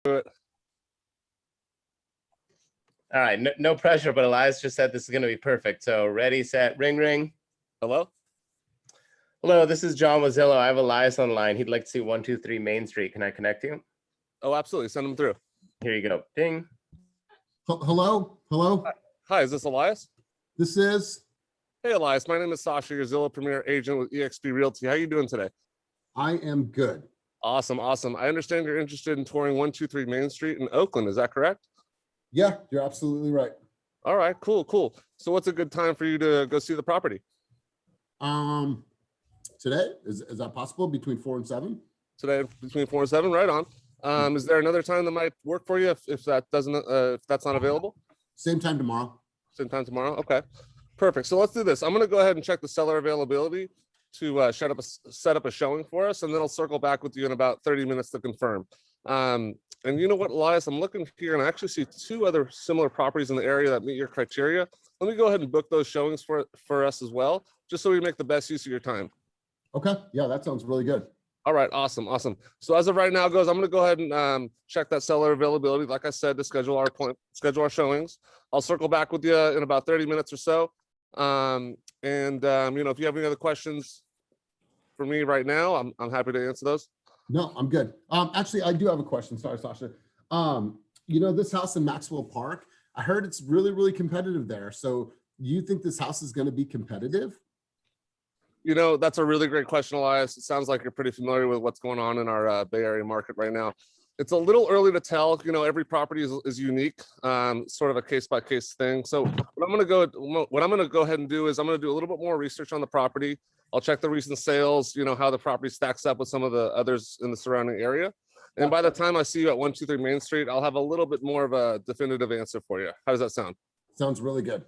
it. All right, no pressure, but Elias just said this is going to be perfect. So ready, set, ring, ring. Hello? Hello, this is John with Zillow. I have Elias online. He'd like to see 123 Main Street. Can I connect you? Oh, absolutely. Send him through. Here you go. Ding. Hello? Hello? Hi, is this Elias? This is? Hey, Elias. My name is Sasha, your Zillow Premier Agent with EXP Realty. How are you doing today? I am good. Awesome, awesome. I understand you're interested in touring 123 Main Street in Oakland. Is that correct? Yeah, you're absolutely right. All right, cool, cool. So what's a good time for you to go see the property? Today, is that possible? Between 4 and 7? Today, between 4 and 7, right on. Is there another time that might work for you if that doesn't, if that's not available? Same time tomorrow. Same time tomorrow? Okay, perfect. So let's do this. I'm gonna go ahead and check the seller availability to set up a showing for us, and then I'll circle back with you in about 30 minutes to confirm. And you know what, Elias, I'm looking here and I actually see 2 other similar properties in the area that meet your criteria. Let me go ahead and book those showings for us as well, just so we make the best use of your time. Okay, yeah, that sounds really good. All right, awesome, awesome. So as of right now goes, I'm gonna go ahead and check that seller availability, like I said, to schedule our showings. I'll circle back with you in about 30 minutes or so. You know, if you have any other questions for me right now, I'm happy to answer those. No, I'm good. Actually, I do have a question. Sorry, Sasha. You know, this house in Maxwell Park, I heard it's really, really competitive there. So you think this house is going to be competitive? You know, that's a really great question, Elias. It sounds like you're pretty familiar with what's going on in our Bay Area market right now. It's a little early to tell. You know, every property is unique, sort of a case-by-case thing. So what I'm gonna go ahead and do is I'm gonna do a little bit more research on the property. I'll check the recent sales, you know, how the property stacks up with some of the others in the surrounding area. And by the time I see you at 123 Main Street, I'll have a little bit more of a definitive answer for you. How does that sound? Sounds really good.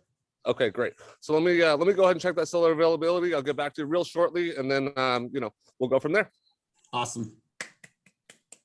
Okay, great. So let me go ahead and check that seller availability. I'll get back to you real shortly, and then you know, we'll go from there. Awesome.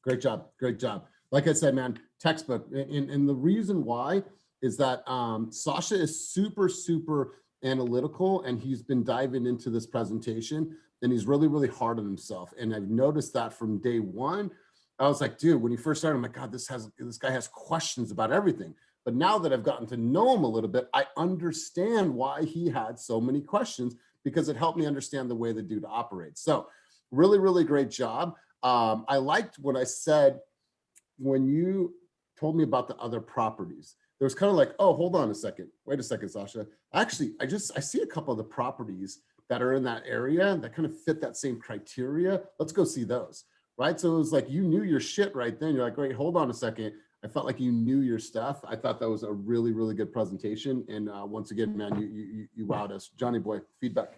Great job. Great job. Like I said, man, textbook. And the reason why is that Sasha is super, super analytical, and he's been diving into this presentation, and he's really, really hard on himself. And I've noticed that from day one. I was like, dude, when he first started, I'm like, God, this guy has questions about everything. But now that I've gotten to know him a little bit, I understand why he had so many questions, because it helped me understand the way the dude operates. So really, really great job. I liked what I said when you told me about the other properties. There was kind of like, oh, hold on a second. Wait a second, Sasha. Actually, I see a couple of the properties that are in that area that kind of fit that same criteria. Let's go see those, right? So it was like, you knew your shit right then. You're like, wait, hold on a second. I felt like you knew your stuff. I thought that was a really, really good presentation. And once again, man, you wowed us. Johnny boy, feedback.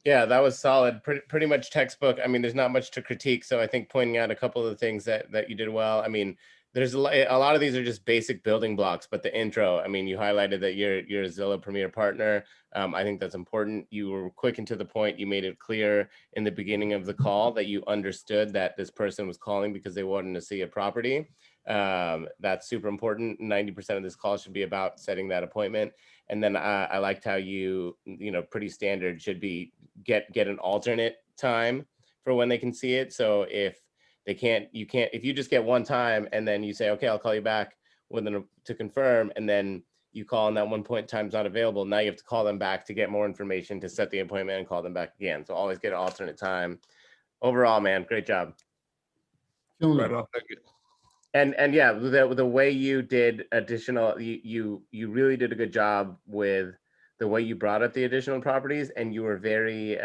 Yeah, that was solid. Pretty much textbook. I mean, there's not much to critique. So I think pointing out a couple of the things that you did well. I mean, there's a lot of these are just basic building blocks, but the intro, I mean, you highlighted that you're a Zillow Premier partner. I think that's important. You were quick and to the point. You made it clear in the beginning of the call that you understood that this person was calling because they wanted to see a property. That's super important. 90% of this call should be about setting that appointment. And then I liked how you know, pretty standard should be get an alternate time for when they can see it. So if they can't, if you just get one time and then you say, okay, I'll call you back to confirm, and then you call and that one point in time is not available. Now you have to call them back to get more information to set the appointment and call them back again. So always get an alternate time. Overall, man, great job. Right on. Thank you. And yeah, the way you did additional, you really did a good job with the way you brought up the additional properties, and you were very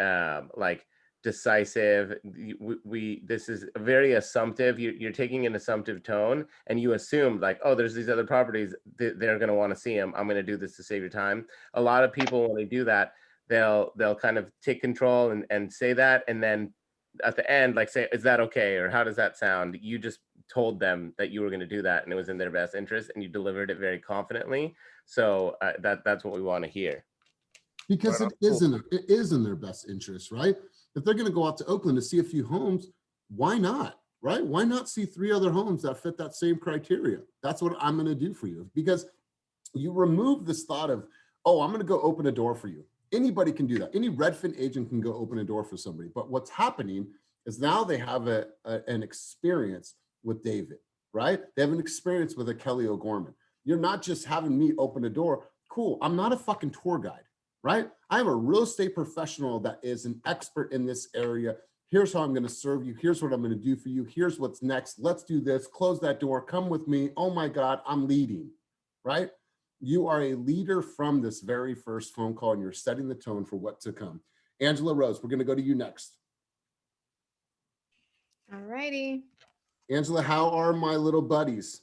like decisive. This is very assumptive. You're taking an assumptive tone, and you assumed like, oh, there's these other properties, they're going to want to see them. I'm going to do this to save your time. A lot of people, when they do that, they'll kind of take control and say that, and then at the end, like, say, is that okay, or how does that sound? You just told them that you were going to do that and it was in their best interest, and you delivered it very confidently. So that's what we want to hear. Because it is in their best interest, right? If they're going to go out to Oakland to see a few homes, why not, right? Why not see 3 other homes that fit that same criteria? That's what I'm going to do for you, because you remove this thought of, oh, I'm going to go open a door for you. Anybody can do that. Any Redfin agent can go open a door for somebody. But what's happening is now they have an experience with David, right? They have an experience with a Kelly O'Gorman. You're not just having me open a door. Cool, I'm not a fucking tour guide, right? I am a real estate professional that is an expert in this area. Here's how I'm going to serve you. Here's what I'm going to do for you. Here's what's next. Let's do this. Close that door. Come with me. Oh my God, I'm leading, right? You are a leader from this very first phone call, and you're setting the tone for what to come. Angela Rose, we're going to go to you next. All righty. Angela, how are my little buddies?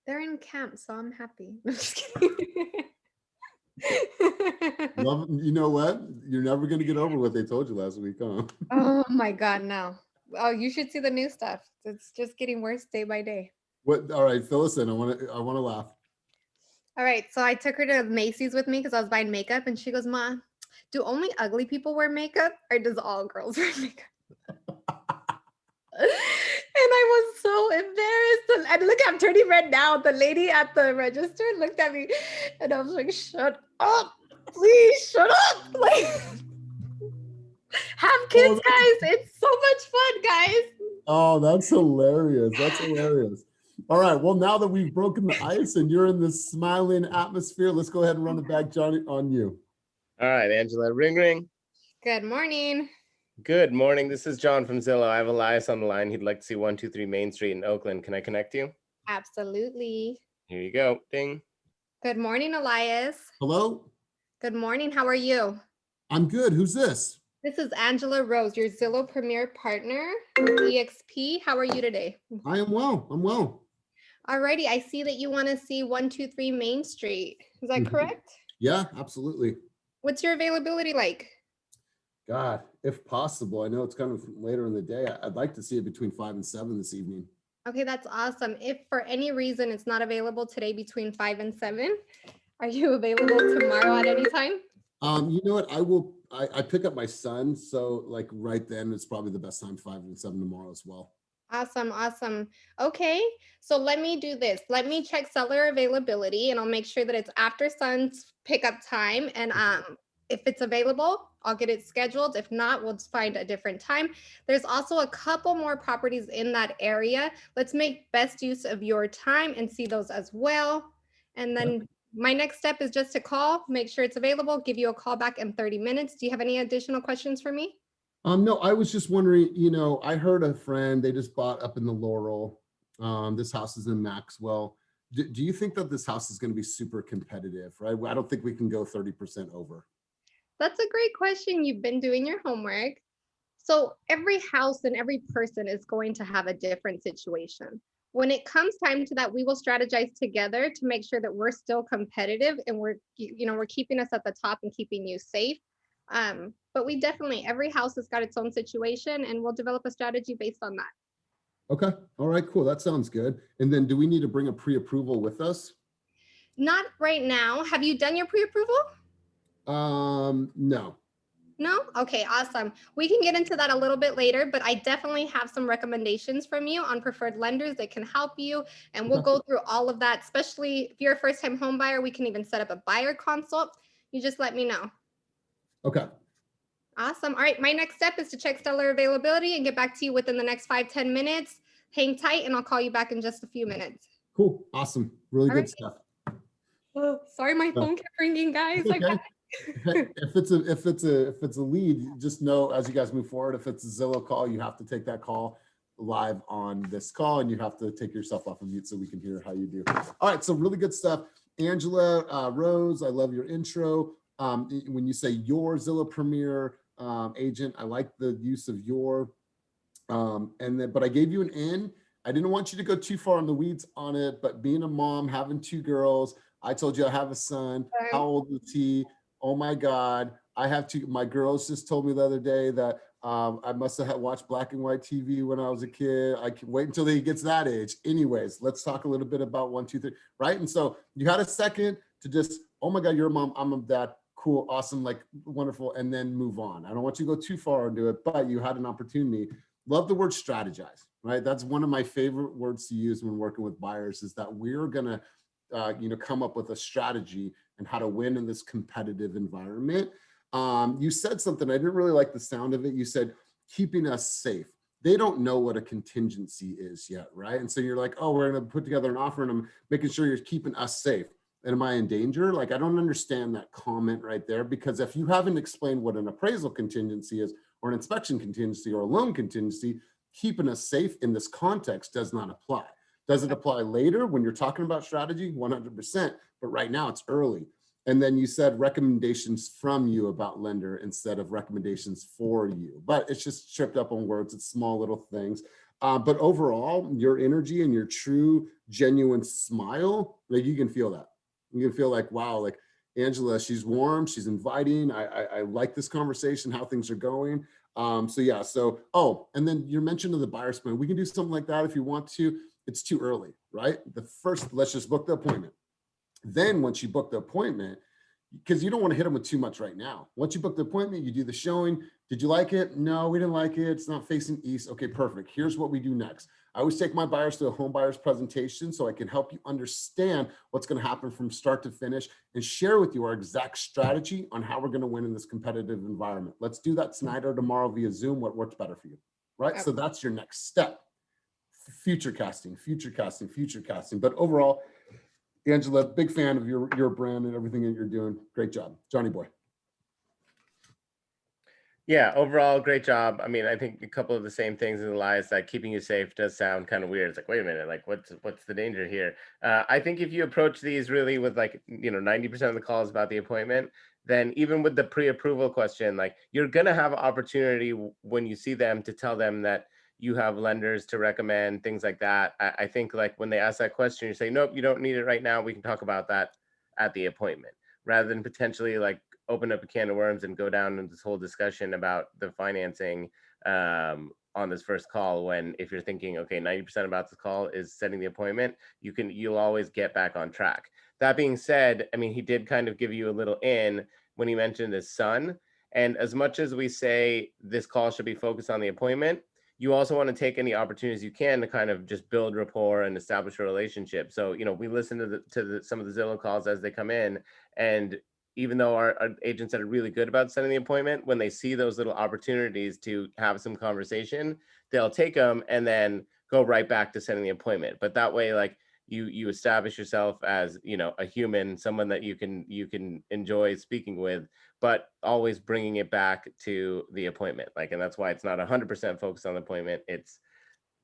They're in camp, so I'm happy. I'm just kidding. Love, you know what? You're never going to get over what they told you last week, huh? Oh my God, no. Oh, you should see the new stuff. It's just getting worse day by day. What? All right, fill us in. I want to laugh. All right, so I took her to Macy's with me because I was buying makeup, and she goes, "Ma, do only ugly people wear makeup, or does all girls wear makeup?" And I was so embarrassed. And look, I'm turning red now. The lady at the register looked at me, and I was like, "Shut up, please, shut up!" Like, have kids, guys. It's so much fun, guys. Oh, that's hilarious. That's hilarious. All right. Well, now that we've broken the ice and you're in this smiling atmosphere, let's go ahead and run it back, Johnny, on you. All right, Angela, ring, ring. Good morning. Good morning. This is John from Zillow. I have Elias on the line. He'd like to see 123 Main Street in Oakland. Can I connect you? Absolutely. Here you go. Ding. Good morning, Elias. Hello? Good morning. How are you? I'm good. Who's this? This is Angela Rose, your Zillow Premier partner with EXP. How are you today? I am well. I'm well. Alrighty, I see that you want to see 123 Main Street. Is that correct? Yeah, absolutely. What's your availability like? God, if possible, I know it's kind of later in the day. I'd like to see it between 5 and 7 this evening. Okay, that's awesome. If for any reason it's not available today between 5 and 7, are you available tomorrow at any time? You know what? I pick up my son, so like right then it's probably the best time, 5 and 7 tomorrow as well. Awesome, awesome. Okay, so let me do this. Let me check seller availability, and I'll make sure that it's after son's pickup time. And if it's available, I'll get it scheduled. If not, we'll just find a different time. There's also a couple more properties in that area. Let's make best use of your time and see those as well. And then my next step is just to call, make sure it's available, give you a call back in 30 minutes. Do you have any additional questions for me? No, I was just wondering, you know, I heard a friend, they just bought up in the Laurel. This house is in Maxwell. Do you think that this house is going to be super competitive, right? I don't think we can go 30% over. That's a great question. You've been doing your homework. So every house and every person is going to have a different situation. When it comes time to that, we will strategize together to make sure that we're still competitive and we're keeping us at the top and keeping you safe. But we definitely, every house has got its own situation, and we'll develop a strategy based on that. Okay. All right, cool. That sounds good. And then do we need to bring a pre-approval with us? Not right now. Have you done your pre-approval? No. No? Okay, awesome. We can get into that a little bit later, but I definitely have some recommendations from you on preferred lenders that can help you. And we'll go through all of that, especially if you're a first-time home buyer. We can even set up a buyer consult. You just let me know. Okay. Awesome. All right, my next step is to check seller availability and get back to you within the next 5-10 minutes. Hang tight, and I'll call you back in just a few minutes. Cool. Awesome. Really All good right. stuff. Oh, sorry, my phone kept ringing, guys. Okay. If it's a lead, just know as you guys move forward, if it's a Zillow call, you have to take that call live on this call, and you have to take yourself off of mute so we can hear how you do. All right, so really good stuff. Angela Rose, I love your intro. When you say your Zillow Premier agent, I like the use of your, but I gave you an in. I didn't want you to go too far in the weeds on it, but being a mom, having 2 girls, I told you I have a son. How old is he? Oh my God. I have 2. My girls just told me the other day that I must have watched black and white TV when I was a kid. I can wait until he gets that age. Anyways, let's talk a little bit about 1, 2, 3, right? And so you had a second to just, oh my God, you're a mom, I'm a dad. Cool, awesome, like wonderful, and then move on. I don't want you to go too far into it, but you had an opportunity. Love the word strategize, right? That's one of my favorite words to use when working with buyers, is that we're gonna come up with a strategy and how to win in this competitive environment. You said something, I didn't really like the sound of it. You said keeping us safe. they don't know what a contingency is yet, right? And so you're like, oh, we're going to put together an offer and I'm making sure you're keeping us safe. And am I in danger? Like, I don't understand that comment right there, because if you haven't explained what an appraisal contingency is, or an inspection contingency, or a loan contingency, keeping us safe in this context does not apply. Does it apply later when you're talking about strategy? 100%, but right now it's early. And then you said recommendations from you about lender instead of recommendations for you, but it's just tripped up on words. It's small little things. But overall, your energy and your true, genuine smile, like, you can feel that. You can feel like, wow, like Angela, she's warm, she's inviting. I like this conversation, how things are going. So yeah, so, oh, and then your mention of the buyer's plan. We can do something like that if you want to. It's too early, right? The first, let's just book the appointment. Then once you book the appointment, because you don't want to hit them with too much right now. Once you book the appointment, you do the showing. Did you like it? No, we didn't like it. It's not facing east. Okay, perfect. Here's what we do next. I always take my buyers to a home buyer's presentation so I can help you understand what's going to happen from start to finish and share with you our exact strategy on how we're going to win in this competitive environment. Let's do that tonight or tomorrow via Zoom. What works better for you, right? Okay. So that's your next step. Future casting, future casting, future casting. But overall, Angela, big fan of your brand and everything that you're doing. Great job, Johnny boy. Yeah, overall, great job. I mean, I think a couple of the same things in Elias, that keeping you safe does sound kind of weird. It's like, wait a minute, like what's the danger here? I think if you approach these really with, like, 90% of the calls about the appointment, then even with the pre-approval question, like, you're gonna have an opportunity when you see them to tell them that you have lenders to recommend, things like that. I think, like, when they ask that question, you say, nope, you don't need it right now. We can talk about that at the appointment, rather than potentially, like, open up a can of worms and go down into this whole discussion about the financing on this first call, when, if you're thinking, okay, 90% about this call is setting the appointment, you'll always get back on track. That being said, I mean, he did kind of give you a little in when he mentioned his son. And as much as we say this call should be focused on the appointment, you also want to take any opportunities you can to kind of just build rapport and establish a relationship. So, we listen to some of the Zillow calls as they come in, and even though our agents that are really good about setting the appointment, when they see those little opportunities to have some conversation, they'll take them and then go right back to setting the appointment. But that way, like, you establish yourself as, a human, someone that you can enjoy speaking with, but always bringing it back to the appointment. Like, and that's why it's not 100% focused on the appointment. It's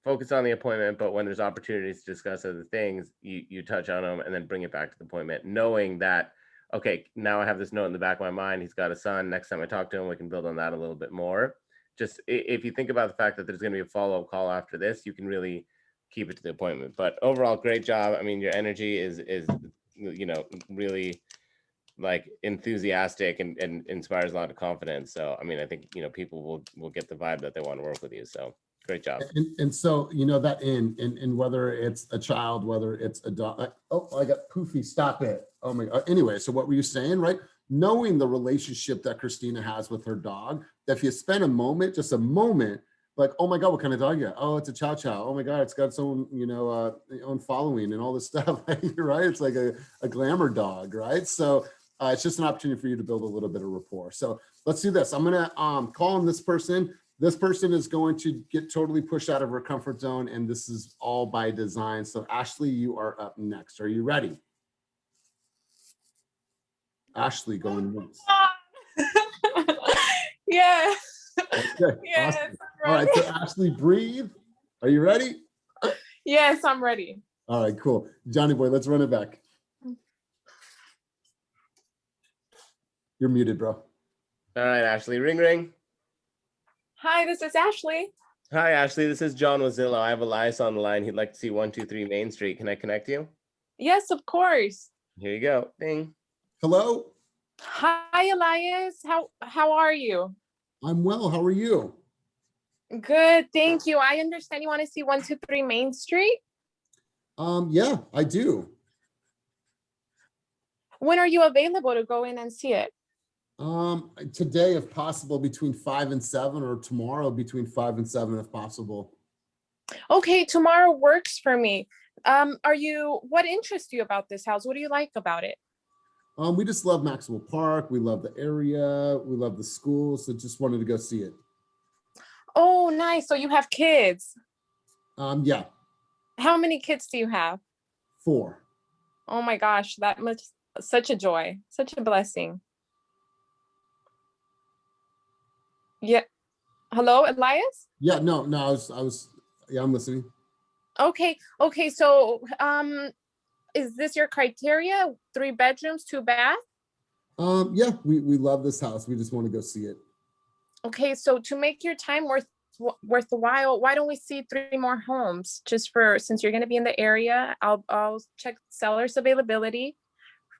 focused on the appointment, but when there's opportunities to discuss other things, you touch on them and then bring it back to the appointment, knowing that, okay, now I have this note in the back of my mind. He's got a son. Next time I talk to him, we can build on that a little bit more. Just if you think about the fact that there's going to be a follow-up call after this, you can really keep it to the appointment. But overall, great job. I mean, your energy is really, like, enthusiastic and inspires a lot of confidence. So, I mean, I think, people will get the vibe that they want to work with you. So great job. And so, that in whether it's a child, whether it's a dog, oh, I got poofy, stop it. Oh my God. Anyway, so what were you saying, right? Knowing the relationship that Christina has with her dog, that if you spend a moment, just a moment, like, oh my God, what kind of dog you got? Oh, it's a chow chow. Oh my God, it's got its own, own following and all this stuff, right? It's like a glamour dog, right? So it's just an opportunity for you to build a little bit of rapport. So let's do this. I'm gonna call on this person. This person is going to get totally pushed out of her comfort zone, and this is all by design. So Ashley, you are up next. Are you ready? Ashley, going once. Yeah. Okay, Yes, awesome. I'm All right, ready. so Ashley, breathe. Are you ready? Yes, I'm ready. All right, cool. Johnny boy, let's run it back. You're muted, bro. All right, Ashley, ring, ring. Hi, this is Ashley. Hi, Ashley. This is John with Zillow. I have Elias on the line. He'd like to see 123 Main Street. Can I connect you? Yes, of course. Here you go. Ding. Hello, Hi, Elias. How are you? I'm well. How are you? Good, thank you. I understand you want to see 123 Main Street. Yeah, I do. When are you available to go in and see it? Today, if possible, between 5 and 7, or tomorrow between 5 and 7, if possible. Okay, tomorrow works for me. What interests you about this house? What do you like about it? We just love Maxwell Park. We love the area. We love the school. So just wanted to go see it. Oh, nice. So you have kids. Yeah, How many kids do you have? 4. Oh my gosh, that must such a joy, such a blessing. Yeah. Hello, Elias? Yeah, no, yeah, I'm listening. Okay. Okay. So, is this your criteria? 3 bedrooms, 2 bath? Yeah, we love this house. We just want to go see it. Okay. So to make your time worth a while, why don't we see 3 more homes just for, since you're going to be in the area, I'll check seller's availability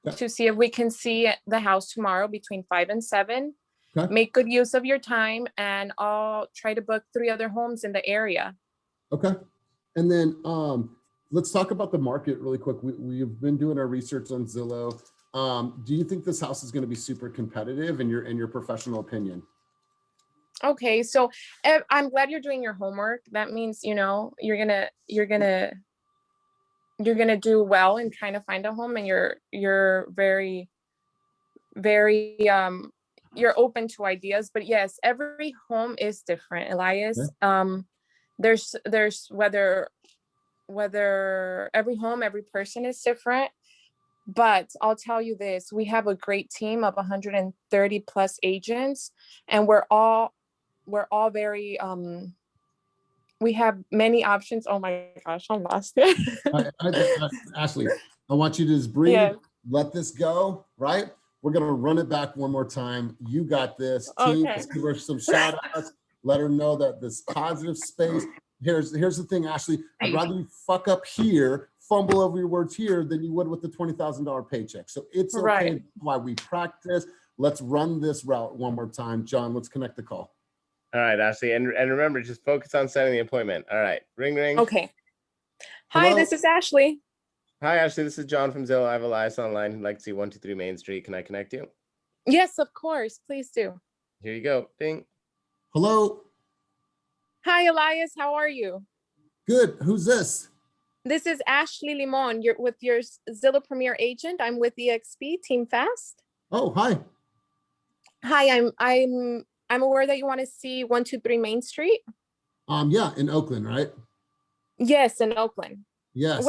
Okay. to see if we can see the house tomorrow between 5 and 7. Okay. Make good use of your time, and I'll try to book 3 other homes in the area. Okay. And then let's talk about the market really quick. We've been doing our research on Zillow. Do you think this house is going to be super competitive in your professional opinion? Okay, so I'm glad you're doing your homework. That means, you know, you're gonna do well in trying to find a home, and you're very you're open to ideas. But yes, every home is different, Elias. Okay. There's whether every home, every person is different. But I'll tell you this, we have a great team of 130 plus agents, and we're all very we have many options. Oh my gosh, I'm lost. Ashley, I want you to just breathe, Yeah. let this go, right? We're going to run it back one more time. You got this. Team, Okay. let's give her some shout outs. Let her know that this positive space. Here's the thing, Ashley. I'd rather you fuck up here, fumble over your words here, than you would with the $20,000 paycheck. So it's okay. Right. That's why we practice. Let's run this route one more time. John, let's connect the call. All right, Ashley, and remember, just focus on setting the appointment. All right, ring, ring. Okay. Hi, Hello? this is Ashley. Hi, Ashley. This is John from Zillow. I have Elias online. He'd like to see 123 Main Street. Can I connect you? Yes, of course. Please do. Here you go. Ding. Hello. Hi, Elias. How are you? Good. Who's this? This is Ashley Limon. You're with your Zillow Premier agent. I'm with EXP Team Fast. Oh, hi. Hi, I'm aware that you want to see 123 Main Street. Yeah, in Oakland, right? Yes, in Oakland. Yes.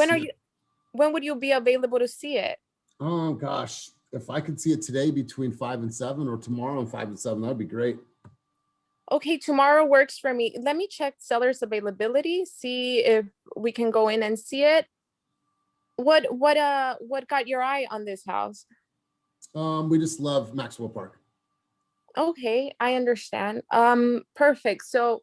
When would you be available to see it? Oh gosh, if I could see it today between 5 and 7, or tomorrow and 5 and 7, that'd be great. Okay, tomorrow works for me. Let me check seller's availability, see if we can go in and see it. What got your eye on this house? We just love Maxwell Park. Okay, I understand. Perfect. So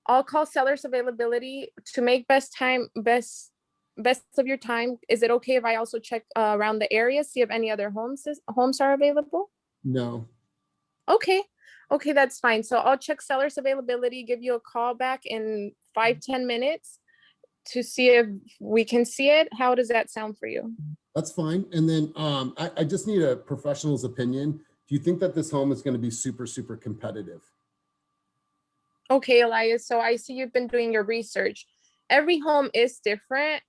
I'll call seller's availability to make best of your time. Is it okay if I also check around the area, see if any other homes are available? No. Okay. Okay, that's fine. So I'll check seller's availability, give you a call back in 5-10 minutes to see if we can see it. How does that sound for you? That's fine. And then I just need a professional's opinion. Do you think that this home is going to be super, super competitive? Okay, Elias. So I see you've been doing your research. Every home is different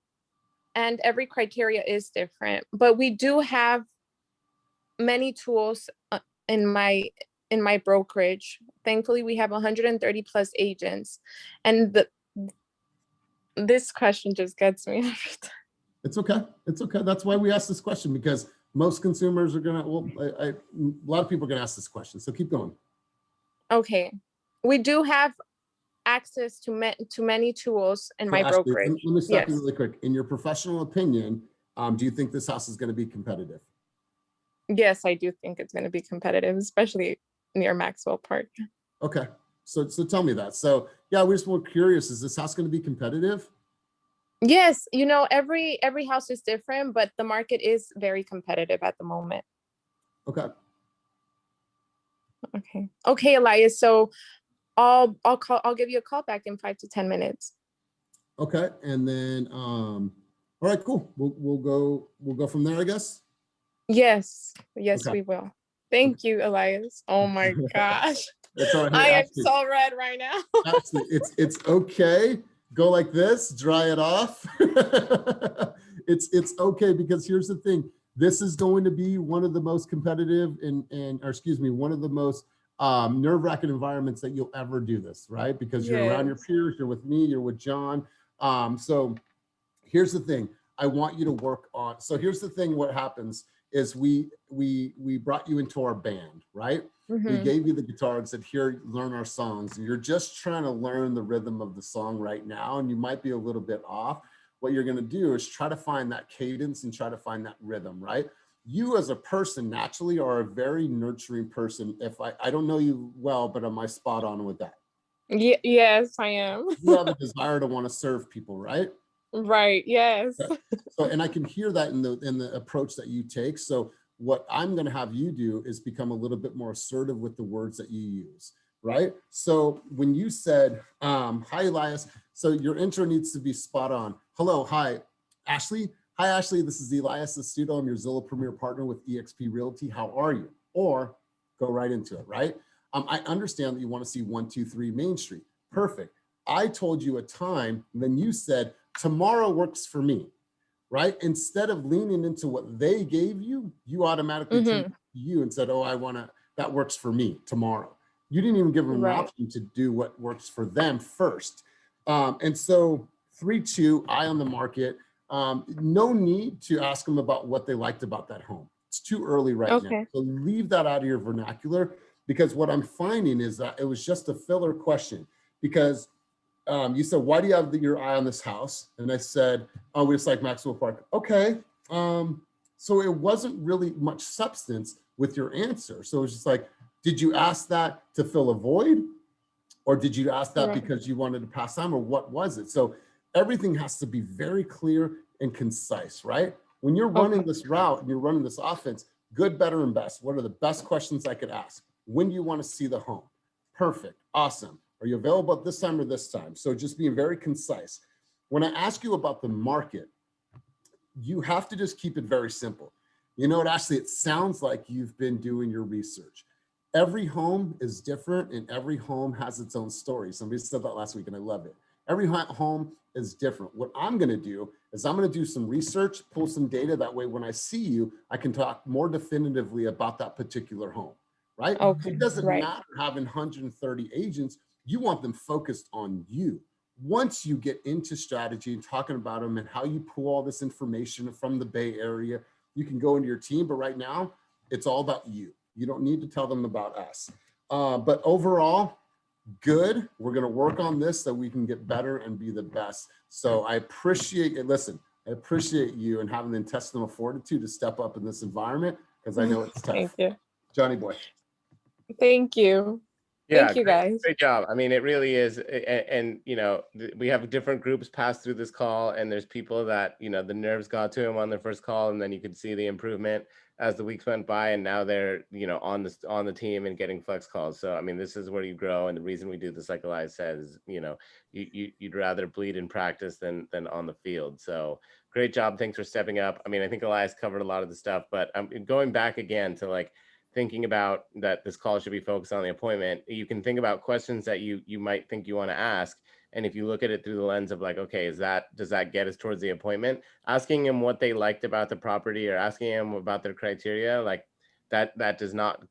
and every criteria is different, but we do have many tools in my brokerage. Thankfully, we have 130 plus agents, and this question just gets me every time. It's okay. It's okay. That's why we asked this question, because most consumers are gonna. Well, a lot of people are gonna ask this question. So keep going. Okay, we do have access to many tools in my Ashley, brokerage. let me stop you Yes. really quick. In your professional opinion, do you think this house is going to be competitive? Yes, I do think it's going to be competitive, especially near Maxwell Park. Okay, so tell me that. So yeah, we're just more curious. Is this house going to be competitive? Yes, you know, every house is different, but the market is very competitive at the moment. Okay. Okay, Elias. So I'll give you a call back in 5 to 10 minutes. Okay, and then all right, cool. We'll go from there, I guess. Yes, Okay. we will. Thank you, Elias. Oh my gosh. It's all right. I Hey, am Ashley, so red right now. Ashley, it's okay. Go like this, dry it off. It's okay, because here's the thing. This is going to be one of the most competitive one of the most nerve-wracking environments that you'll ever do this, right? Because you're around your Yes. peers, you're with me, you're with John. So here's the thing. I want you to work on. So here's the thing. What happens is we brought you into our band, right? We Mhm. gave you the guitar and said, here, learn our songs. And you're just trying to learn the rhythm of the song right now. And you might be a little bit off. What you're going to do is try to find that cadence and try to find that rhythm, right? You as a person naturally are a very nurturing person. If I don't know you well, but am I spot on with that? Yes, I am. You have a desire to want to serve people, right? Right. Yes. So, and I can hear that in the approach that you take. So what I'm going to have you do is become a little bit more assertive with the words that you use, right? So when you said, hi, Elias, so your intro needs to be spot on. Hello, hi, Ashley. Hi, Ashley, this is Elias Estudo. I'm your Zillow Premier Partner with EXP Realty. How are you? Or go right into it, right? I understand that you want to see 123 Main Street. Perfect. I told you a time, and then you said, tomorrow works for me, right? Instead of leaning into what they gave you, you automatically turned to you and said, oh, that works for me tomorrow. You didn't even give them an option to do what works for them first. And so 3-2, eye on the market. No need to ask them about what they liked about that home. It's too early right now. So leave that out of your vernacular, because what I'm finding is that it was just a filler question. Because you said, why do you have your eye on this house? And I said, oh, we just like Maxwell Park. Okay. So it wasn't really much substance with your answer. So it was just like, did you ask that to fill a void? Or did you ask that because you wanted to pass time, or what was it? So everything has to be very clear and concise, right? When you're running this route and you're running this offense, good, better, and best. What are the best questions I could ask? When do you want to see the home? Perfect. Awesome. Are you available at this time or this time? So just being very concise. When I ask you about the market, you have to just keep it very simple. You know what, Ashley, it sounds like you've been doing your research. Every home is different and every home has its own story. Somebody said that last week and I love it. Every home is different. What I'm going to do is I'm going to do some research, pull some data. That way, when I see you, I can talk more definitively about that particular home, right? It doesn't matter having 130 agents. You want them focused on you. Once you get into strategy and talking about them and how you pull all this information from the Bay Area, you can go into your team. But right now, it's all about you. You don't need to tell them about us. But overall, good. We're going to work on this so we can get better and be the best. So I appreciate it. Listen, I appreciate you and having the intestinal fortitude to step up in this environment, because I know it's tough. Thank you. Johnny boy. Thank you. Yeah, Thank you, guys. Great job. I mean, it really is. And you know, we have different groups pass through this call, and there's people that, you know, the nerves got to them on their first call, and then you could see the improvement as the weeks went by, and now they're, you know, on the team and getting flex calls. So I mean, this is where you grow, and the reason we do this, like Elias says, you know, you'd rather bleed in practice than on the field. So great job. Thanks for stepping up. I mean, I think Elias covered a lot of the stuff, but I'm going back again to like thinking about that this call should be focused on the appointment. You can think about questions that you might think you want to ask. And if you look at it through the lens of like, okay, does that get us towards the appointment? Asking them what they liked about the property or asking them about their criteria, like that does not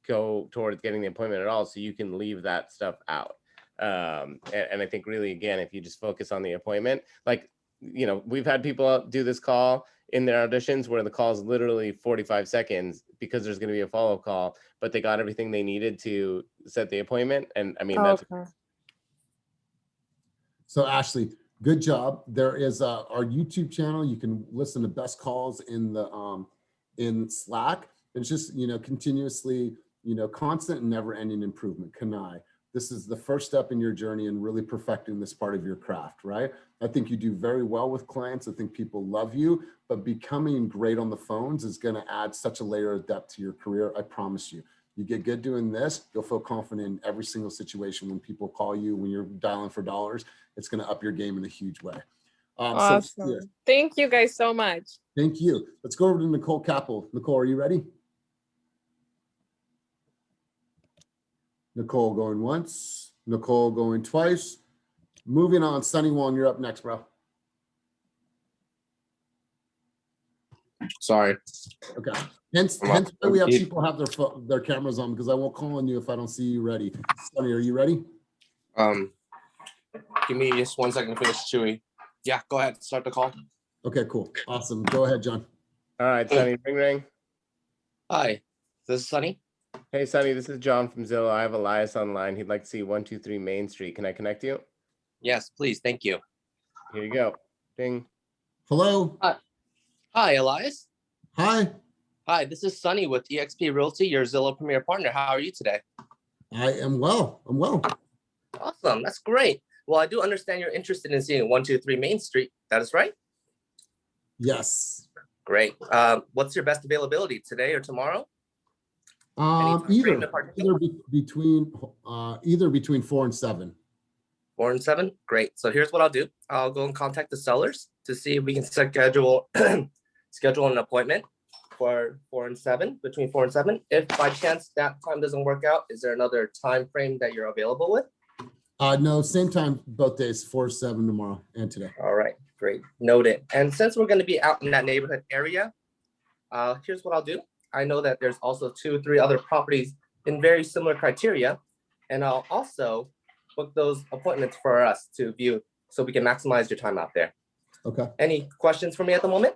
go towards getting the appointment at all. So you can leave that stuff out. And I think really, again, if you just focus on the appointment, like, you know, we've had people do this call in their auditions where the call is literally 45 seconds because there's going to be a follow-up call, but they got everything they needed to set the appointment. And I mean, that's so Ashley, good job. There is our YouTube channel. You can listen to best calls in the in Slack. It's just, you know, continuously, you know, constant and never ending improvement. Kanai, this is the first step in your journey in really perfecting this part of your craft, right? I think you do very well with clients. I think people love you, but becoming great on the phones is going to add such a layer of depth to your career. I promise you. You get good doing this, you'll feel confident in every single situation when people call you, when you're dialing for dollars. It's going to up your game in a huge way. Awesome. So, yeah. Thank you guys so much. Thank you. Let's go over to Nicole Capel. Nicole, are you ready? Nicole going once. Nicole going twice. Moving on. Sunny Wong, you're up next, bro. Sorry. Okay. Hence why we have people have their cameras on, because I won't call on you if I don't see you ready. Sonny, are you ready? Give me just 1 second to finish chewing. Yeah, go ahead. Start the call. Okay, cool. Awesome. Go ahead, John. All right, Sonny, ring ring. Hi, this is Sunny. Hey, Sonny, this is John from Zillow. I have Elias online. He'd like to see 123 Main Street. Can I connect you? Yes, please. Thank you. Here you go. Ding. Hello. Hi, Elias. Hi. Hi, this is Sunny with EXP Realty, your Zillow Premier partner. How are you today? I am well. I'm well. Awesome. That's great. Well, I do understand you're interested in seeing 123 Main Street. That is right? Yes. Great. What's your best availability, today or tomorrow? Either between 4 and 7. 4 and 7. Great. So here's what I'll do. I'll go and contact the sellers to see if we can schedule an appointment for 4 and 7, between 4 and 7. If by chance that time doesn't work out, is there another time frame that you're available with? No, same time both days, 4 7 tomorrow and today. All right, great. Noted. And since we're going to be out in that neighborhood area, here's what I'll do. I know that there's also 2 or 3 other properties in very similar criteria, and I'll also book those appointments for us to view so we can maximize your time out there. Okay. Any questions for me at the moment?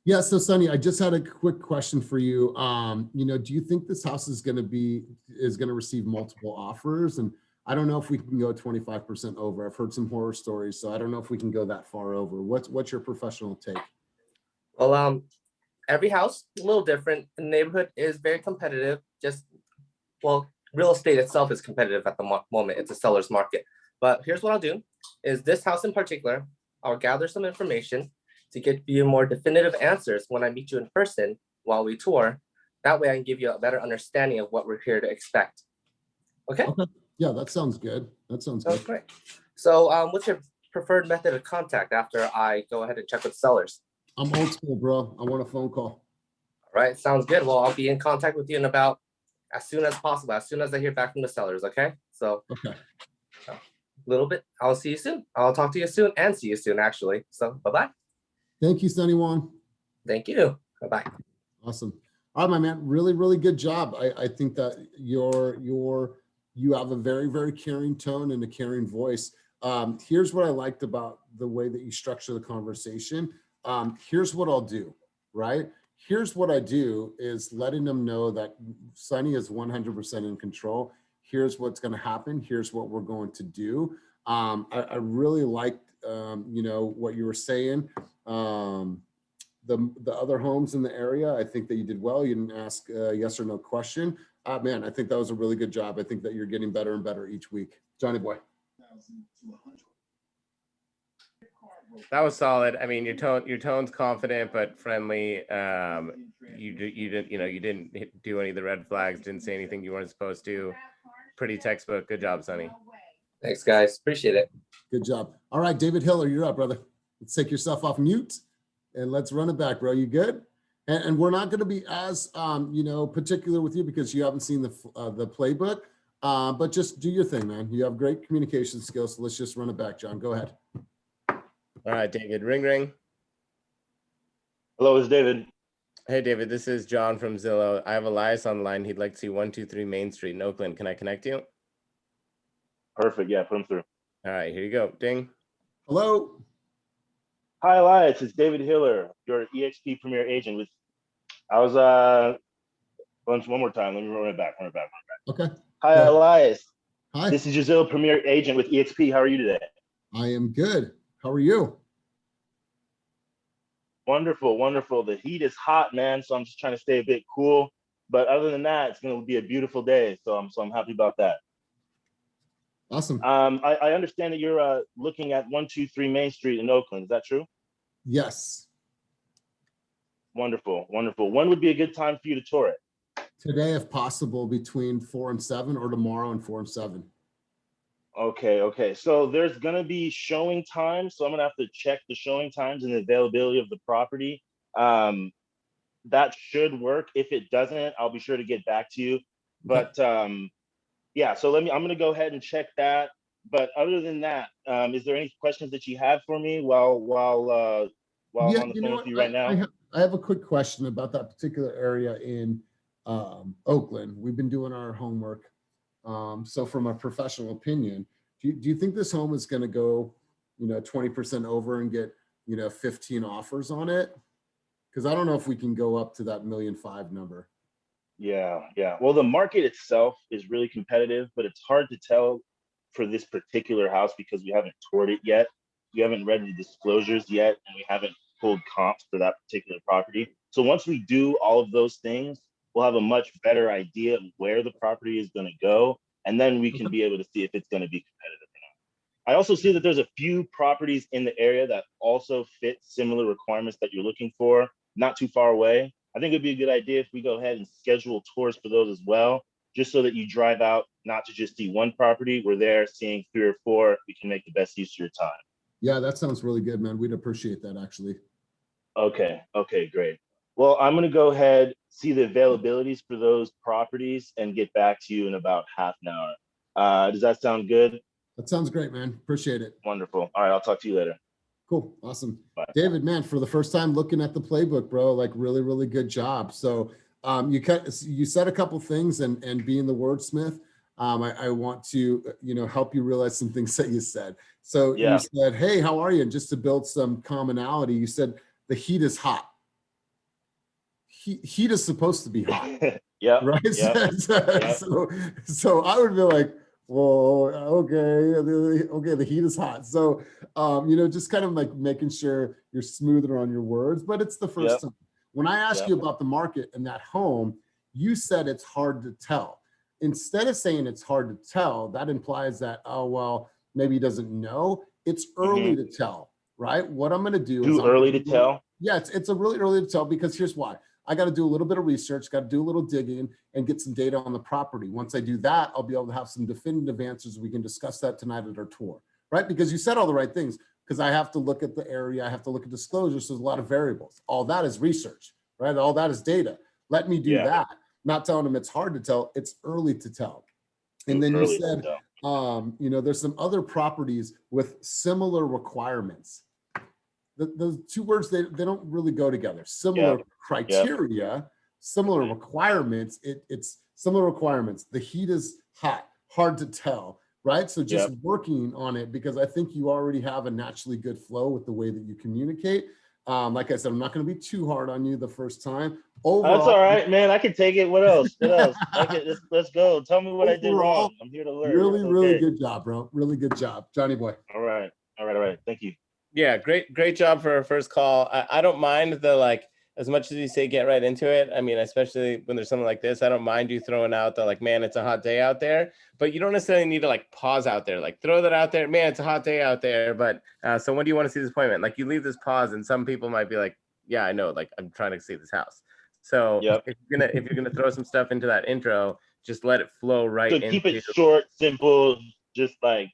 Yeah. So Sonny, I just had a quick question for you. Do you think this house is going to receive multiple offers? And I don't know if we can go 25% over. I've heard some horror stories, so I don't know if we can go that far over. What's your professional take? Well, every house a little different. The neighborhood is very competitive. Real estate itself is competitive at the moment. It's a seller's market. But here's what I'll do is this house in particular, I'll gather some information to get you more definitive answers when I meet you in person while we tour. That way I can give you a better understanding of what we're here to expect. Okay? Okay. Yeah, that sounds good. That sounds good. Great. So what's your preferred method of contact after I go ahead and check with sellers? I'm old school, bro. I want a phone call. All right, sounds good. Well, I'll be in contact with you in about as soon as possible, as soon as I hear back from the sellers, okay? So Okay. A little bit. I'll see you soon. I'll talk to you soon and see you soon, actually. So bye-bye. Thank you, Sonny Wong. Thank you. Bye-bye. Awesome. All right, my man. Really, really good job. I think that you have a very, very caring tone and a caring voice. Here's what I liked about the way that you structure the conversation. Here's what I'll do, right? Here's what I do is letting them know that Sonny is 100% in control. Here's what's going to happen. Here's what we're going to do. I really liked, what you were saying. The other homes in the area, I think that you did well. You didn't ask a yes or no question. Man, I think that was a really good job. I think that you're getting better and better each week. Johnny boy. That was solid. I mean, your tone's confident but friendly. You didn't do any of the red flags. Didn't say anything you weren't supposed to. Pretty textbook. Good job, Sonny. Thanks, guys. Appreciate it. Good job. All right, David Hiller, you're up, brother. Let's take yourself off mute and let's run it back, bro. You good? And we're not going to be as particular with you because you haven't seen the playbook. But just do your thing, man. You have great communication skills. So let's just run it back, John. Go ahead. All right, David. Ring ring. Hello, it's David. Hey, David. This is John from Zillow. I have Elias on the line. He'd like to see 123 Main Street in Oakland. Can I connect you? Perfect. Yeah, put him through. All right, here you go. Ding. Hello. Hi, Elias. It's David Hiller, your EXP Premier Agent. One more time. Let me run it back. Okay. Hi, Yeah. Elias. Hi. This is your Zillow Premier Agent with EXP. How are you today? I am good. How are you? Wonderful, wonderful. The heat is hot, man. So I'm just trying to stay a bit cool. But other than that, it's going to be a beautiful day. So I'm happy about that. Awesome. I understand that you're looking at 123 Main Street in Oakland. Is that true? Yes. Wonderful, wonderful. When would be a good time for you to tour it? Today, if possible, between 4 and 7, or tomorrow and 4 and 7. Okay. So there's going to be showing times. So I'm going to have to check the showing times and the availability of the property. That should work. If it doesn't, I'll be sure to get back to you. But yeah, so I'm going to go ahead and check that. But other than that, is there any questions that you have for me while while Yeah, I'm on the you phone know with what? you right now? I have a quick question about that particular area in Oakland. We've been doing our homework. So from a professional opinion, do you think this home is going to go, 20% over and get, 15 offers on it? Because I don't know if we can go up to that 1.5 million number. Yeah, yeah. Well, the market itself is really competitive, but it's hard to tell for this particular house because we haven't toured it yet. We haven't read the disclosures yet, and we haven't pulled comps for that particular property. So once we do all of those things, we'll have a much better idea of where the property is going to go, and then we can be able to see if it's going to be competitive or not. I also see that there's a few properties in the area that also fit similar requirements that you're looking for, not too far away. I think it'd be a good idea if we go ahead and schedule tours for those as well, just so that you drive out not to just see one property. We're there seeing 3 or 4. We can make the best use of your time. Yeah, that sounds really good, man. We'd appreciate that, actually. Okay, great. Well, I'm going to go ahead, see the availabilities for those properties, and get back to you in about half an hour. Does that sound good? That sounds great, man. Appreciate it. Wonderful. All right, I'll talk to you later. Cool. Awesome. Bye. David, man, for the first time looking at the playbook, bro, like really, really good job. So you said a couple things, and being the wordsmith, I want to, help you realize some things that you said. So Yeah. You said, hey, how are you? And just to build some commonality, you said the heat is hot. Heat is supposed to be hot. Yeah. Right. Yep. So I would be like, well, okay, the heat is hot. So, just kind of like making sure you're smoother on your words, but it's the first time. When I asked you about the market and that home, you said it's hard to tell. Instead of saying it's hard to tell, that implies that, oh, well, maybe he doesn't know. It's early to tell, right? What I'm going to do is Too early to tell? Yeah, it's a really early to tell, because here's why. I got to do a little bit of research, got to do a little digging and get some data on the property. Once I do that, I'll be able to have some definitive answers. We can discuss that tonight at our tour, right? Because you said all the right things, because I have to look at the area. I have to look at disclosures. So there's a lot of variables. All that is research, right? All that is data. Let me do that. Not telling them it's hard to tell. It's early to tell. And then you said, there's some other properties with similar requirements. Those two words, they don't really go together. Similar criteria, similar requirements. It's similar requirements. The heat is hot, hard to tell, right? So just working on it, because I think you already have a naturally good flow with the way that you communicate. Like I said, I'm not going to be too hard on you the first time. Overall, that's all right, man. I can take it. What else? Let's go. Tell me what I did wrong. I'm here to learn. Really good job, bro. Really good job, Johnny boy. All right. Thank you. Yeah, great job for our first call. I don't mind the, as much as you say, get right into it. I mean, especially when there's something like this, I don't mind you throwing out the man, it's a hot day out there, but you don't necessarily need to pause out there, throw that out there, man, it's a hot day out there. But so when do you want to see this appointment? You leave this pause, and some people might be like, yeah, I know, I'm trying to see this house. So if you're gonna throw some stuff into that intro, just let it flow right into. Keep it short, simple, just brevity,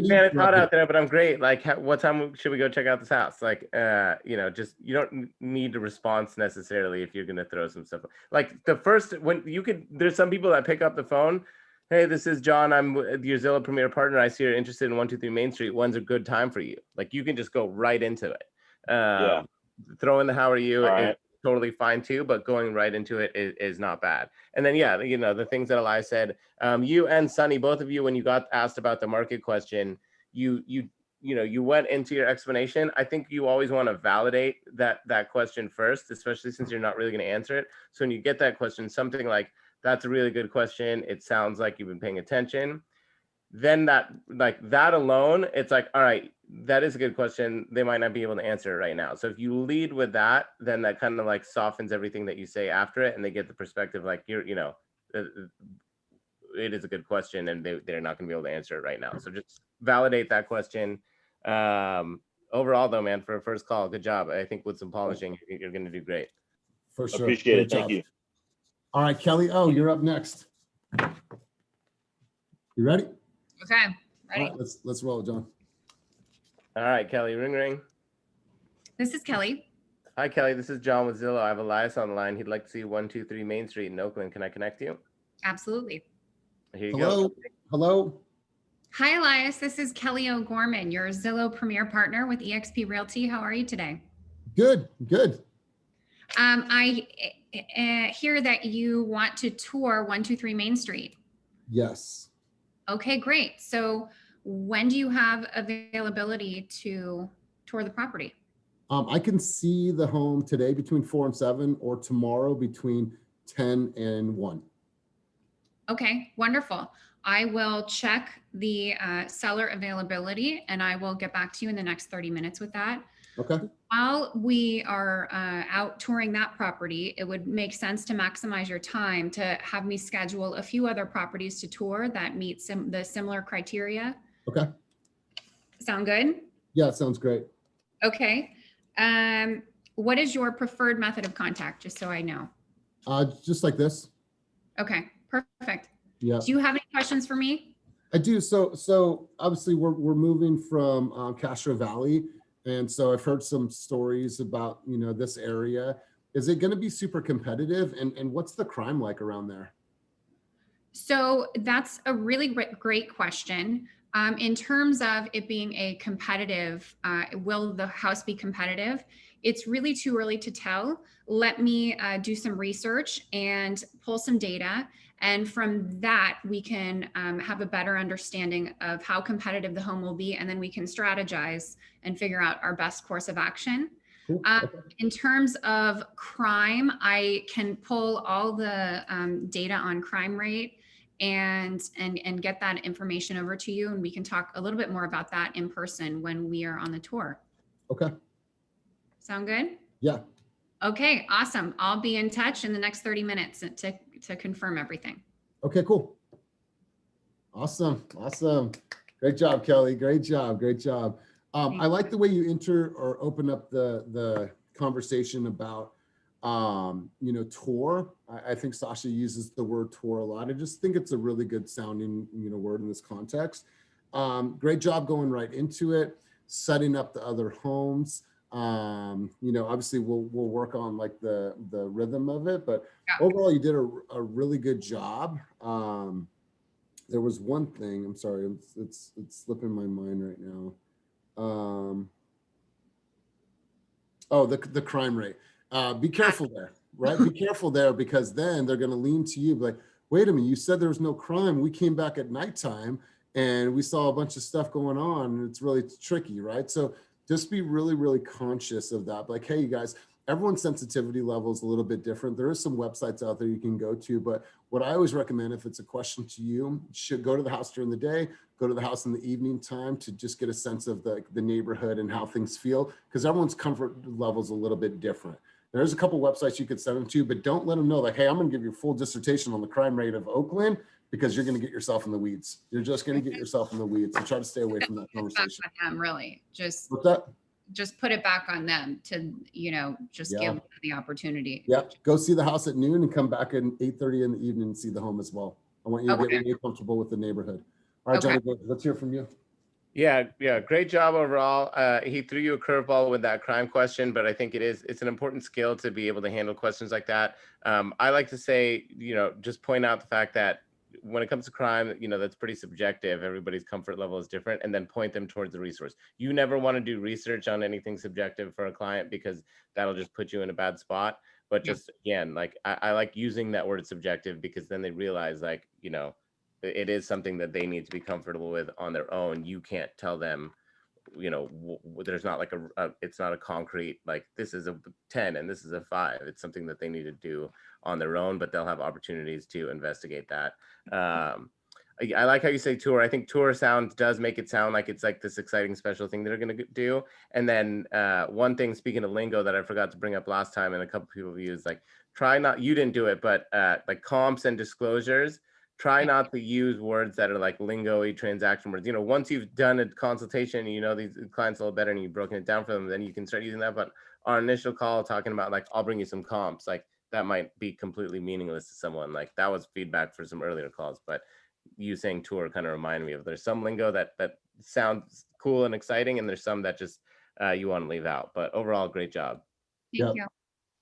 man, it's hot out there, but I'm great. What time should we go check out this house? Just, you don't need a response necessarily if you're gonna throw some stuff. The first, there's some people that pick up the phone. Hey, this is John. I'm your Zillow Premier partner. I see you're interested in 123 Main Street. When's a good time for you? You can just go right into it. Throw in the how are you is totally fine too, but going right into it is not bad. And then the things that Elias said, you and Sonny, both of you, when you got asked about the market question, you went into your explanation. I think you always want to validate that question first, especially since you're not really going to answer it. So when you get that question, something like, that's a really good question, it sounds like you've been paying attention, then that alone, it's all right, that is a good question. They might not be able to answer it right now. So if you lead with that, then that kind of softens everything that you say after it, and they get the perspective it is a good question, and they're not going to be able to answer it right now. So just validate that question. Overall though, man, for a first call, good job. I think with some polishing, you're going to do great. For sure. Appreciate it. Thank you. All right, Kelly. Oh, you're up next. You ready? Okay, ready. All right, let's roll it, John. All right, Kelly, ring, ring. This is Kelly. Hi, Kelly. This is John with Zillow. I have Elias on the line. He'd like to see 123 Main Street in Oakland. Can I connect you? Absolutely. Here you go. Hello. Hi, Elias. This is Kelly O'Gorman, your Zillow Premier Partner with EXP Realty. How are you today? Good, good. I hear that you want to tour 123 Main Street. Yes. Okay, great. So when do you have availability to tour the property? I can see the home today between 4 and 7, or tomorrow between 10 and 1. Okay, wonderful. I will check the seller availability and I will get back to you in the next 30 minutes with that. Okay. While we are out touring that property, it would make sense to maximize your time to have me schedule a few other properties to tour that meet the similar criteria. Okay. Sound good? Yeah, it sounds great. Okay. What is your preferred method of contact, just so I know? Just like this. Okay, perfect. Yeah. Do you have any questions for me? I do. So obviously we're moving from Castro Valley, and so I've heard some stories about this area. Is it going to be super competitive, and what's the crime like around there? So that's a really great question. In terms of it being a competitive, will the house be competitive? It's really too early to tell. Let me do some research and pull some data. And from that, we can have a better understanding of how competitive the home will be. And then we can strategize and figure out our best course of action. Cool. Okay. In terms of crime, I can pull all the data on crime rate and get that information over to you. And we can talk a little bit more about that in person when we are on the tour. Okay. Sound good? Yeah. Okay, awesome. I'll be in touch in the next 30 minutes to confirm everything. Okay, cool. Awesome. Awesome. Great job, Kelly. Great job. Great job. I like the way you open up the conversation about, tour. I think Sasha uses the word tour a lot. I just think it's a really good sounding, word in this context. Great job going right into it, setting up the other homes. Obviously we'll work on like the rhythm of it, but Yeah. Overall you did a really good job. There was one thing, I'm sorry, it's slipping my mind right now. The crime rate. Be careful there, right? Be careful there, because then they're going to lean to you, like, wait a minute, you said there was no crime. We came back at nighttime and we saw a bunch of stuff going on, and it's really tricky, right? So just be really, really conscious of that. Like, hey, you guys, everyone's sensitivity level is a little bit different. There are some websites out there you can go to, but what I always recommend, if it's a question to you, should go to the house during the day, go to the house in the evening time to just get a sense of the neighborhood and how things feel, because everyone's comfort level is a little bit different. There's a couple websites you could send them to, but don't let them know like, hey, I'm going to give you a full dissertation on the crime rate of Oakland, because you're going to get yourself in the weeds. You're just going to get yourself in the weeds. So try to stay away from that conversation. Back on them, really. What's that? Just put it back on them to, just give them the opportunity. Yeah, go see the house at noon and come back at 8:30 in the evening and see the home as well. I want you to get really comfortable with the neighborhood. All right, Johnny, let's hear from you. Yeah, great job overall. He threw you a curveball with that crime question, but I think it's an important skill to be able to handle questions like that. I like to say, just point out the fact that when it comes to crime, that's pretty subjective. Everybody's comfort level is different, and then point them towards the resource. You never want to do research on anything subjective for a client, because that'll just put you in a bad spot. But just again, like I like using that word subjective, because then they realize, like, it is something that they need to be comfortable with on their own. You can't tell them, there's not like it's not a concrete, like, this is a 10 and this is a 5. It's something that they need to do on their own, but they'll have opportunities to investigate that. I like how you say tour. I think tour does make it sound like it's like this exciting special thing they're going to do. And then one thing, speaking of lingo, that I forgot to bring up last time, and a couple people used, like, you didn't do it, but like comps and disclosures, try not to use words that are like lingo-y transaction words. Once you've done a consultation, these clients a little better, and you've broken it down for them, then you can start using that. But our initial call talking about, like, I'll bring you some comps, like, that might be completely meaningless to someone. Like, that was feedback for some earlier calls, but you saying tour kind of reminded me of, there's some lingo that sounds cool and exciting, and there's some that just you want to leave out. But overall, great job. Thank you.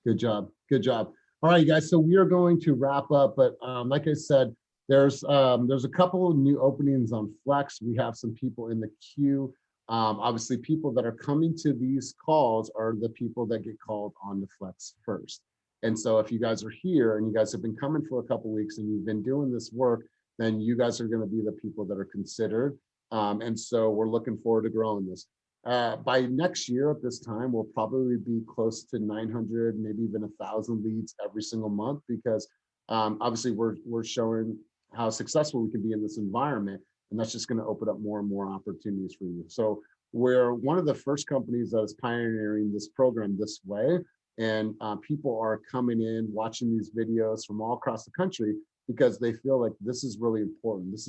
Good job. Good job. All right, you guys. So we are going to wrap up, but like I said, There's a couple of new openings on Flex. We have some people in the queue. Obviously, people that are coming to these calls are the people that get called on the Flex first. And so if you guys are here and you guys have been coming for a couple of weeks and you've been doing this work, then you guys are going to be the people that are considered. And so we're looking forward to growing this. By next year at this time, we'll probably be close to 900, maybe even 1,000 leads every single month, because obviously we're showing how successful we can be in this environment. And that's just going to open up more and more opportunities for you. So we're one of the first companies that is pioneering this program this way. And people are coming in, watching these videos from all across the country because they feel like this is really important. This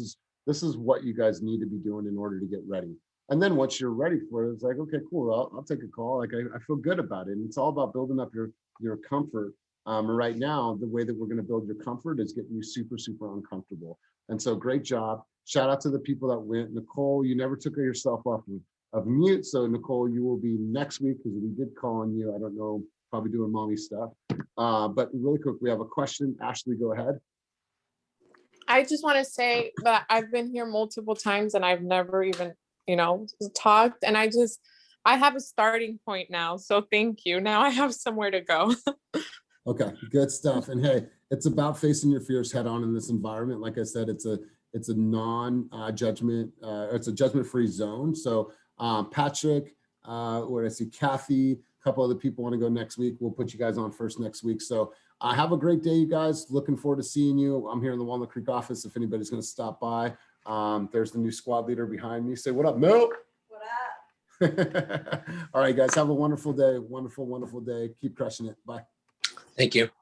is what you guys need to be doing in order to get ready. And then once you're ready for it, it's like, okay, cool, I'll take a call. Like I feel good about it. And it's all about building up your comfort. Right now, the way that we're going to build your comfort is getting you super, super uncomfortable. And so great job. Shout out to the people that went. Nicole, you never took yourself off of mute. So Nicole, you will be next week because we did call on you. I don't know, probably doing mommy stuff. But really quick, we have a question. Ashley, go ahead. I just want to say that I've been here multiple times and I've never even, talked. And I have a starting point now. So thank you. Now I have somewhere to go. Okay, good stuff. And hey, it's about facing your fears head on in this environment. Like I said, it's a non-judgment, it's a judgment-free zone. So Patrick, where I see Kathy, a couple other people want to go next week. We'll put you guys on first next week. So have a great day, you guys. Looking forward to seeing you. I'm here in the Walnut Creek office. If anybody's going to stop by, there's the new squad leader behind me. Say, what up, Mel? What up? All right, guys, have a wonderful day. Wonderful, wonderful day. Keep crushing it. Bye. Thank you.